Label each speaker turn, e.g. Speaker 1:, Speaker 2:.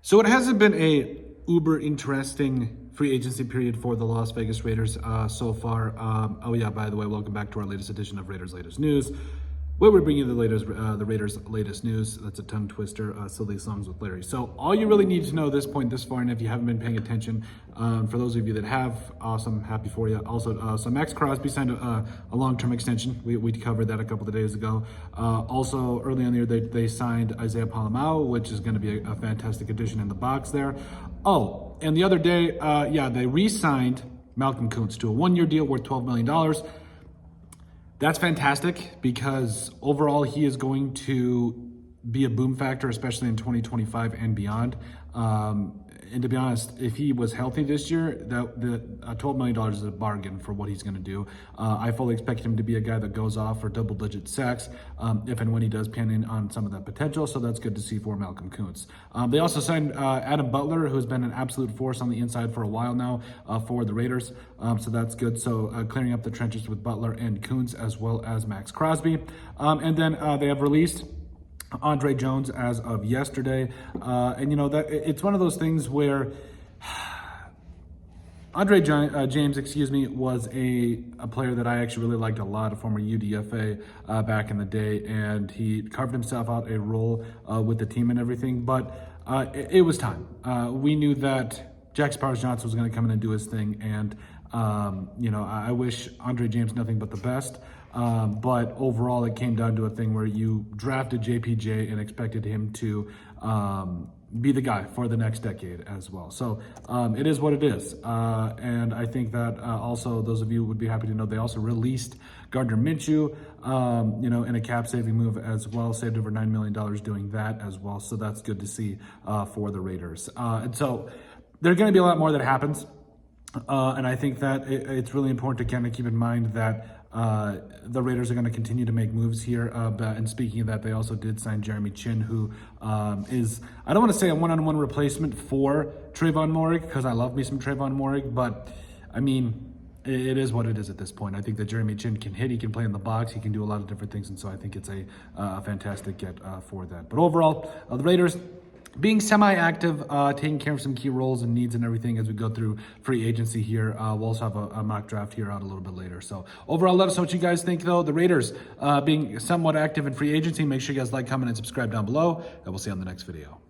Speaker 1: So it hasn't been a uber interesting free agency period for the Las Vegas Raiders so far. Oh yeah, by the way, welcome back to our latest edition of Raiders Latest News, where we bring you the Raiders latest news. That's a tongue twister, silly songs with Larry. So all you really need to know at this point, this far, and if you haven't been paying attention, for those of you that have, awesome, happy for you. Also, so Maxx Crosby signed a long-term extension. We covered that a couple of days ago. Also, early in the year, they signed Isaiah Palamau, which is going to be a fantastic addition in the box there. Oh, and the other day, they re-signed Malcolm Koonce to a one-year deal worth $12 million. That's fantastic because overall he is going to be a boom factor, especially in 2025 and beyond. And to be honest, if he was healthy this year, the $12 million is a bargain for what he's going to do. I fully expect him to be a guy that goes off for double-digit sacks if and when he does pan in on some of that potential. So that's good to see for Malcolm Koonce. They also signed Adam Butler, who's been an absolute force on the inside for a while now for the Raiders. So that's good. So clearing up the trenches with Butler and Koonce, as well as Maxx Crosby. And then they have released Andre Jones as of yesterday, and you know that it's one of those things where James, was a player that I actually really liked a lot, a former UDFA back in the day, and he carved himself out a role with the team and everything. But it was time. We knew that Jack Sparks-Johnson was going to come in and do his thing, and I wish Andre James nothing but the best. But overall, it came down to a thing where you drafted JPJ and expected him to be the guy for the next decade as well. So it is what it is. And I think that also those of you would be happy to know they also released Gardner Minshew, in a cap-saving move as well, saved over $9 million doing that as well. So that's good to see for the Raiders. And so there's going to be a lot more that happens. And I think that it's really important to kind of keep in mind that the Raiders are going to continue to make moves here. And speaking of that, they also did sign Chinn, who is, I don't want to say a one-on-one replacement for Trayvon Moehrig, because I love me some Trayvon Moehrig, but I mean, it is what it is at this point. I think that Chinn can hit, he can play in the box, he can do a lot of different things, and so I think it's a fantastic get for that. But overall, the Raiders being semi-active, taking care of some key roles and needs and everything as we go through free agency here. We'll also have a mock draft here out a little bit later. So overall, let us know what you guys think, though. The Raiders being somewhat active in free agency. Make sure you guys like, comment, and subscribe down below, and we'll see you on the next video.